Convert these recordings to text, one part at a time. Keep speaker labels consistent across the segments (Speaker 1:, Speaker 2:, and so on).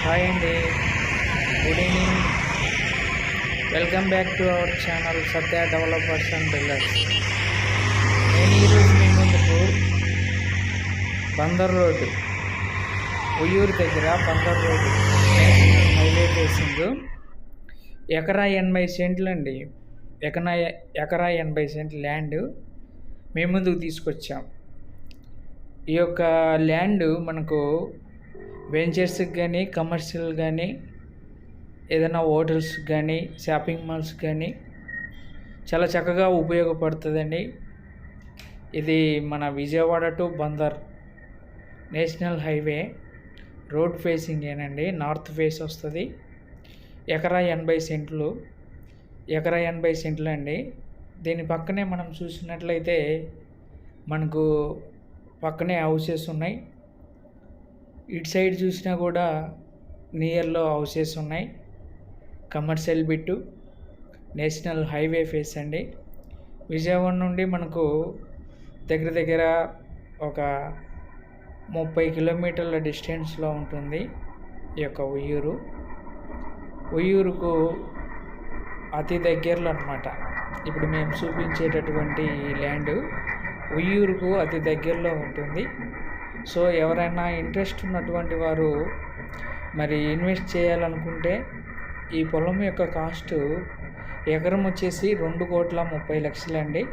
Speaker 1: Hi అండి, good evening. Welcome back to our channel Satya developers and builders. నేను ఈరోజు మీ ముందుకు బందర్ రోడ్డు, ఉయ్యూరు దగ్గర Bandar road national highway facing ఎకరా 80 సెంట్లు అండి. ఎకరా 80 సెంట్లు ల్యాండ్ మీ ముందుకు తీసుకొచ్చాం. ఈ యొక్క ల్యాండ్ మనకు వెంచర్స్కి కానీ, కమర్షియల్ కానీ, ఏదైనా హోటల్స్కి కానీ, షాపింగ్ మాల్స్ కానీ చాలా చక్కగా ఉపయోగపడుతుందండి. ఇది మన Vijayawada to Bandar national highway road facing ఏనండి, నార్త్ ఫేస్ వస్తుంది. ఎకరా 80 సెంట్లు, ఎకరా 80 సెంట్లు అండి. దీని పక్కనే మనం చూసినట్లయితే మనకు పక్కనే హౌసెస్ ఉన్నాయి. ఇటు సైడ్ చూసినా కూడా నియర్లో హౌసెస్ ఉన్నాయి. Commercial bit, national highway face అండి. విజయవాడ నుండి మనకు దగ్గర ఒక 30 కిలోమీటర్ల డిస్టెన్స్లో ఉంటుంది ఈ యొక్క ఉయ్యూరు. ఉయ్యూరుకు అతి దగ్గరలో అనమాట. ఇప్పుడు మేము చూపించేటటువంటి ల్యాండ్ ఉయ్యూరుకు అతి దగ్గరలో ఉంటుంది. సో ఎవరైనా ఇంట్రెస్ట్ ఉన్నటువంటి వారు మరి ఇన్వెస్ట్ చేయాలనుకుంటే ఈ పొలం యొక్క కాస్ట్ ఎకరం వచ్చేసి 2,30,00,000 అండి.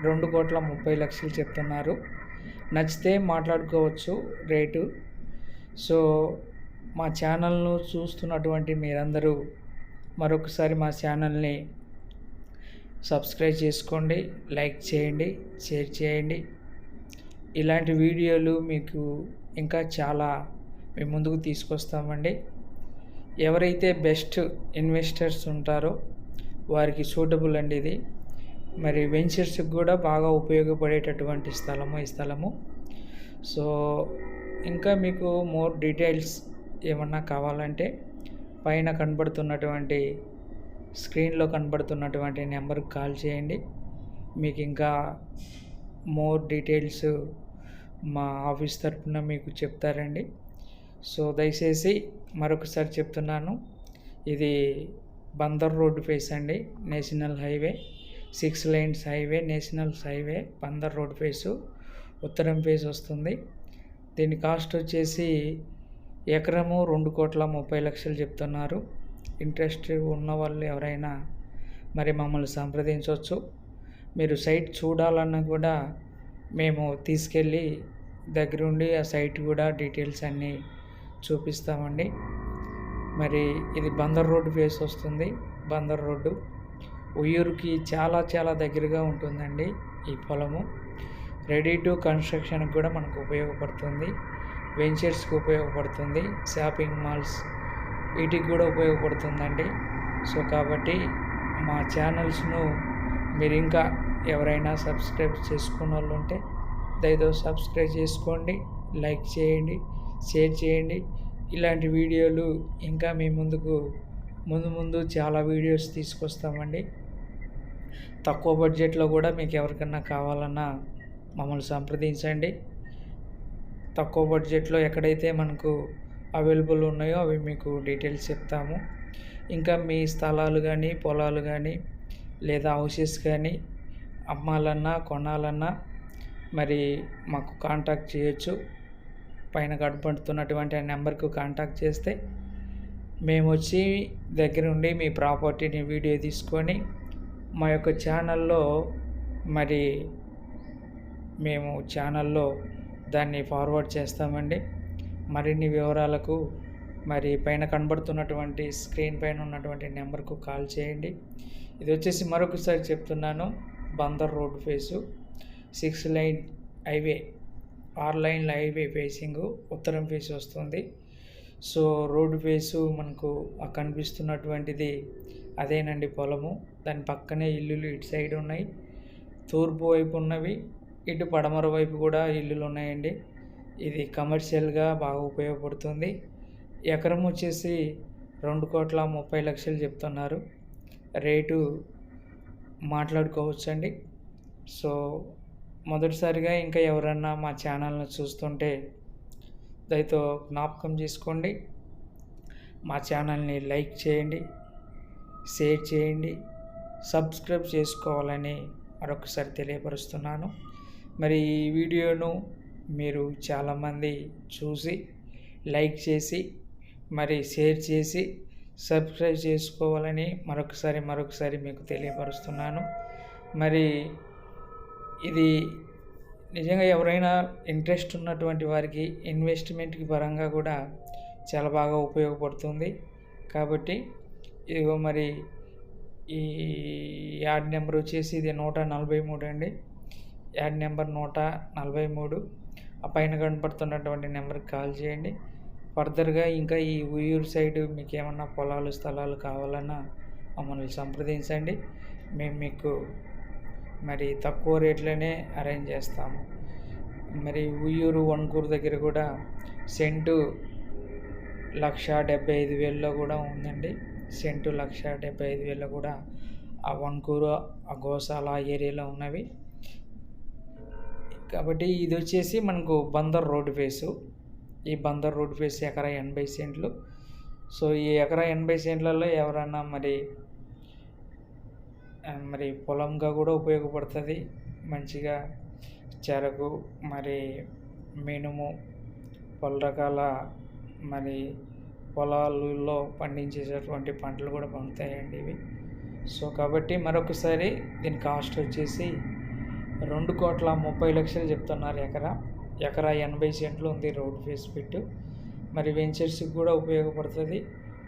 Speaker 1: 2,30,00,000 చెప్తున్నారు. నచ్చితే మాట్లాడుకోవచ్చు రేటు. సో మా ఛానల్ను చూస్తున్నటువంటి మీరందరూ మరొకసారి మా ఛానల్ని సబ్స్క్రైబ్ చేసుకోండి, లైక్ చేయండి, షేర్ చేయండి. ఇలాంటి వీడియోలు మీకు ఇంకా చాలా మీ ముందుకు తీసుకొస్తామండి. ఎవరైతే బెస్ట్ ఇన్వెస్టర్స్ ఉంటారో వారికి సూటబుల్ అండి ఇది. మరి వెంచర్స్కి కూడా బాగా ఉపయోగపడేటటువంటి స్థలము ఈ స్థలము. సో ఇంకా మీకు మోర్ డీటెయిల్స్ ఏమన్నా కావాలంటే పైన కనబడుతున్నటువంటి స్క్రీన్లో కనబడుతున్నటువంటి నెంబర్కి కాల్ చేయండి. మీకు ఇంకా మోర్ డీటెయిల్స్ మా ఆఫీస్ తరఫున మీకు చెప్తారండి. సో దయచేసి మరొకసారి చెప్తున్నాను, ఇది బందర్ రోడ్ ఫేస్ అండి, national highway 6 lanes highway, national highway Bandar road face ఉత్తరం ఫేస్ వస్తుంది. దీని కాస్ట్ వచ్చేసి ఎకరము 2,30,00,000 చెప్తున్నారు. ఇంట్రెస్ట్ ఉన్న వాళ్ళు ఎవరైనా మరి మమ్మల్ని సంప్రదించవచ్చు. మీరు సైట్ చూడాలన్నా కూడా మేము తీసుకెళ్ళి దగ్గరుండి ఆ సైట్ కూడా డీటెయిల్స్ అన్నీ చూపిస్తామండి. మరి ఇది బందర్ రోడ్డు ఫేస్ వస్తుంది. బందర్ రోడ్డు ఉయ్యూరుకి చాలా దగ్గరగా ఉంటుందండి ఈ పొలము. రెడీ టు కన్స్ట్రక్షన్కి కూడా మనకు ఉపయోగపడుతుంది, వెంచర్స్కి ఉపయోగపడుతుంది, షాపింగ్ మాల్స్ వీటికి కూడా ఉపయోగపడుతుందండి. సో కాబట్టి మా ఛానల్స్ను మీరు ఇంకా ఎవరైనా సబ్స్క్రైబ్ చేసుకున్న వాళ్ళు ఉంటే దయచేసి సబ్స్క్రైబ్ చేసుకోండి, లైక్ చేయండి, షేర్ చేయండి. ఇలాంటి వీడియోలు ఇంకా మీ ముందు చాలా వీడియోస్ తీసుకొస్తామండి. తక్కువ బడ్జెట్లో కూడా మీకు ఎవరికన్నా కావాలన్నా మమ్మల్ని సంప్రదించండి. తక్కువ బడ్జెట్లో ఎక్కడైతే మనకు అవైలబుల్ ఉన్నాయో అవి మీకు డీటెయిల్స్ చెప్తాము. ఇంకా మీ స్థలాలు కానీ, పొలాలు కానీ, లేదా హౌసెస్ కానీ అమ్మాలన్నా కొనాలన్నా మరి మాకు కాంటాక్ట్ చేయొచ్చు. పైన కనబడుతున్నటువంటి ఆ నెంబర్కు కాంటాక్ట్ చేస్తే మేము వచ్చి దగ్గరుండి మీ ప్రాపర్టీని వీడియో తీసుకొని మా యొక్క ఛానల్లో మరి మేము దాన్ని ఫార్వర్డ్ చేస్తామండి. మరిన్ని వివరాలకు మరి పైన కనబడుతున్నటువంటి స్క్రీన్ పైన ఉన్నటువంటి నెంబర్కు కాల్ చేయండి. ఇది వచ్చేసి మరొకసారి చెప్తున్నాను, Bandar road face 6 lane highway, 6 lane highway facing ఉత్తరం ఫేస్ వస్తుంది. సో రోడ్డు ఫేసు మనకు కనిపిస్తున్నటువంటిది అదేనండి పొలము. దాని పక్కనే ఇల్లులు ఇటు సైడ్ ఉన్నాయి, తూర్పు వైపు ఉన్నవి, ఇటు పడమర వైపు కూడా ఇల్లులు ఉన్నాయండి. ఇది కమర్షియల్గా బాగా ఉపయోగపడుతుంది. ఎకరం వచ్చేసి 2,30,00,000 చెప్తున్నారు. రేటు మాట్లాడుకోవచ్చండి. సో మొదటిసారిగా ఇంకా ఎవరన్నా మా ఛానల్ని చూస్తుంటే దయతో జ్ఞాపకం చేసుకోండి, మా ఛానల్ని లైక్ చేయండి, షేర్ చేయండి, సబ్స్క్రైబ్ చేసుకోవాలని మరొకసారి తెలియపరుస్తున్నాను. మరి ఈ వీడియోను మీరు చాలామంది చూసి లైక్ చేసి మరి షేర్ చేసి సబ్స్క్రైబ్ చేసుకోవాలని మరొకసారి మీకు తెలియపరుస్తున్నాను. మరి ఇది నిజంగా ఎవరైనా ఇంట్రెస్ట్ ఉన్నటువంటి వారికి ఇన్వెస్ట్మెంట్కి పరంగా కూడా చాలా బాగా ఉపయోగపడుతుంది. కాబట్టి ఇదిగో మరి ఈ యాడ్ నెంబర్ వచ్చేసి ఇది 143 అండి. Add number 143. ఆ పైన కనపడుతున్నటువంటి నెంబర్కి కాల్ చేయండి. ఫర్దర్గా ఇంకా ఈ ఉయ్యూరు సైడ్ మీకు ఏమన్నా పొలాలు స్థలాలు కావాలన్నా మమ్మల్ని సంప్రదించండి. మేము మీకు మరి తక్కువ రేట్లోనే అరేంజ్ చేస్తాము. మరి ఉయ్యూరు వణుకూరు దగ్గర కూడా సెంటు 1,75,000 కూడా ఉందండి. సెంటు 1,75,000 కూడా ఆ వణుకూరు, ఆ గోశాల ఏరియాలో ఉన్నవి. కాబట్టి ఇది వచ్చేసి మనకు బందర్ రోడ్ ఫేసు. ఈ బందర్ రోడ్ ఫేస్ ఎకరా 80 సెంట్లు. సో ఈ ఎకరా 80 సెంట్లలో ఎవరన్నా మరి పొలంగా కూడా ఉపయోగపడుతుంది. మంచిగా చెరకు, మరి మినుము, పలు రకాల మరి పొలాలలో పండించేటటువంటి పంటలు కూడా పండుతాయండి ఇవి. సో కాబట్టి మరొకసారి దీని కాస్ట్ వచ్చేసి 2,30,00,000 చెప్తున్నారు ఎకరా 80 సెంట్లు ఉంది రోడ్ ఫేస్ బిట్. మరి వెంచర్స్కి కూడా ఉపయోగపడుతుంది.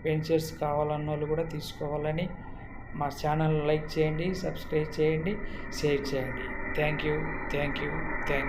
Speaker 1: వెంచర్స్ కావాలన్న వాళ్ళు కూడా తీసుకోవాలని మా ఛానల్ లైక్ చేయండి, సబ్స్క్రైబ్ చేయండి, షేర్ చేయండి. Thank you.